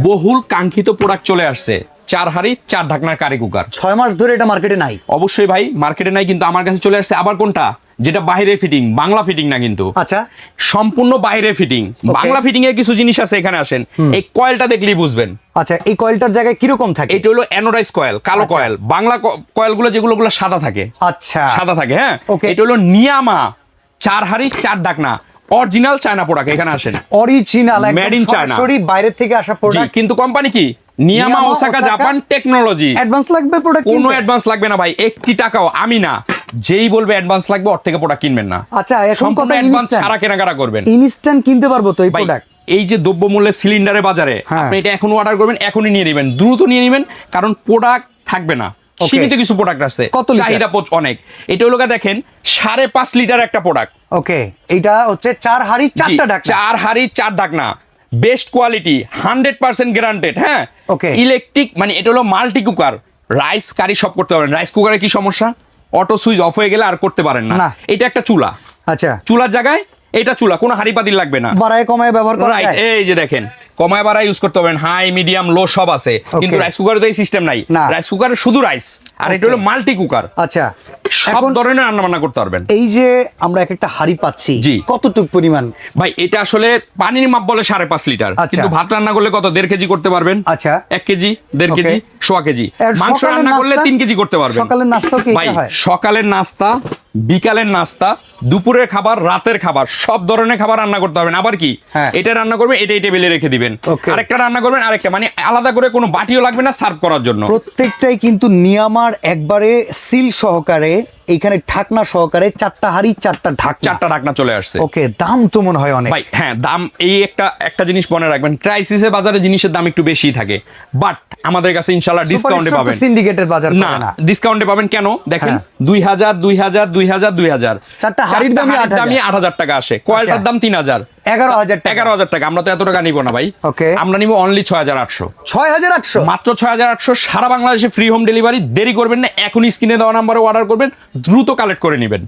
বহুল কাঙ্ক্ষিত প্রোডাক্ট চলে আসছে, 4 হাঁড়ি 4 ঢাকনার কারি কুকার। 6 মাস ধরে এটা মার্কেটে নাই। অবশ্যই ভাই মার্কেটে নাই, কিন্তু আমার কাছে চলে আসছে। আবার কোনটা? যেটা বাইরে ফিটিং, বাংলা ফিটিং না কিন্তু, আচ্ছা সম্পূর্ণ বাইরে ফিটিং। বাংলা ফিটিং এর কিছু জিনিস আছে, এখানে আসেন, এই কয়েলটা দেখলেই বুঝবেন। আচ্ছা, এই কয়েলটার জায়গায় কিরকম থাকে? এটা হলো অ্যানোডাইজ কয়েল, কালো কয়েল। বাংলা কয়েলগুলো যেগুলো সাদা থাকে, আচ্ছা সাদা থাকে। হ্যাঁ, Okay. এটা হলো নিয়ামা 4 হাঁড়ি 4 ঢাকনা, অরিজিনাল চায়না প্রোডাক্ট। এখানে আসেন, অরিজিনাল Made in China। সরাসরি বাইরে থেকে আসা প্রোডাক্ট। কিন্তু কোম্পানি কি? নিয়ামা ওসাকা জাপান টেকনোলজি। অ্যাডভান্স লাগবে প্রোডাক্ট? কোনো অ্যাডভান্স লাগবে না ভাই, 1 টাকাও। আমি না, যেই বলবে অ্যাডভান্স লাগবে ওর থেকে প্রোডাক্ট কিনবেন না। আচ্ছা, এখন সম্পূর্ণ কথা অ্যাডভান্স ইনস্ট্যান্ট ছাড়া কেনাকাটা করবেন। ইনস্ট্যান্ট কিনতে পারবো তো এই ভাই, প্রোডাক্ট? এই যে দ্রব্যমূল্যের সিলিন্ডারে বাজারে, হ্যাঁ। আপনি এটা এখন অর্ডার করবেন, এখনই নিয়ে নেবেন, দ্রুত নিয়ে নেবেন, কারণ প্রোডাক্ট থাকবে না। Okay. সীমিত কিছু প্রোডাক্ট আছে, কত লিটার? চাহিদা অনেক। এটা হলো দেখেন 5.5 লিটার একটা প্রোডাক্ট। ওকে, এটা হচ্ছে 4 হাঁড়ি 4টা ঢাকনা। 4 হাঁড়ি 4 ঢাকনা, বেস্ট কোয়ালিটি, 100% গ্যারান্টেড। হ্যাঁ, Okay. ইলেকট্রিক, মানে এটা হলো মাল্টি কুকার, রাইস কারি সব করতে পারবেন। রাইস কুকারে কি সমস্যা? অটো সুইচ অফ হয়ে গেলে আর করতে পারেন না। না। এটা একটা চুলা, আচ্ছা, চুলার জায়গায় এটা চুলা, কোনো হাঁড়ি পাতিল লাগবে না। বাড়ায় কমায় ব্যবহার করা রাইট, যায়? এই যে দেখেন, কমায় বাড়ায় ইউজ করতে পারবেন, হাই মিডিয়াম লো সব আছে। কিন্তু রাইস কুকারে তো এই সিস্টেম নাই। না। রাইস কুকারে শুধু রাইস, আর এটা হলো মাল্টি কুকার, আচ্ছা, সব এখন ধরনের রান্না বান্না করতে পারবেন। এই যে আমরা এক একটা হাঁড়ি পাচ্ছি, জি। কতটুক পরিমাণ? ভাই, এটা আসলে পানির মাপ বলে 5.5 লিটার, আচ্ছা। কিন্তু ভাত রান্না করলে কত 1.5 কেজি করতে পারবেন। আচ্ছা, 1 কেজি, 1.5 কেজি, Okay. 1.5 কেজি। আর মাংস সকালের রান্না করলে নাস্তা? 3 কেজি করতে পারবেন। সকালের নাস্তাও কি ভাই, এটা হয়? সকালের নাস্তা, বিকালের নাস্তা, দুপুরের খাবার, রাতের খাবার, সব ধরনের খাবার রান্না করতে পারবেন। আবার কি, হ্যাঁ। এটা রান্না করবেন, এটা এই টেবিলে রেখে দিবেন, Okay. আরেকটা রান্না করবেন, আরেকটা, মানে আলাদা করে কোনো বাটিও লাগবে না সার্ভ করার জন্য। প্রত্যেকটাই কিন্তু নিয়ামার একবারে সিল সহকারে, এইখানে ঢাকনা সহকারে 4টা হাঁড়ি 4টা ঢাকনা। 4টা ঢাকনা চলে আসছে। ওকে, দাম তো মনে হয় অনেক। ভাই হ্যাঁ, দাম, এই একটা জিনিস মনে রাখবেন, ক্রাইসিসে বাজারে জিনিসের দাম একটু বেশিই থাকে, বাট আমাদের কাছে ইনশাআল্লাহ ডিসকাউন্টে পাবেন। সিন্ডিকেটের বাজার না, করে না। ডিসকাউন্টে পাবেন। কেন? দেখেন, হ্যাঁ। 2000 2000 2000 2000 চারটা হাঁড়ির দামই 8,000 টাকা আসে, কয়েলটার দাম 3000, 11,000 টাকা। 11,000 টাকা। আমরা তো এত টাকা নিব না ভাই। Okay. আমরা নিব অনলি 6,800, 6,800 মাত্র 6,800। সারা বাংলাদেশে ফ্রি হোম ডেলিভারি। দেরি করবেন না, এখনই স্ক্রিনে দেওয়া নাম্বারে অর্ডার করবেন, দ্রুত কালেক্ট করে নেবেন।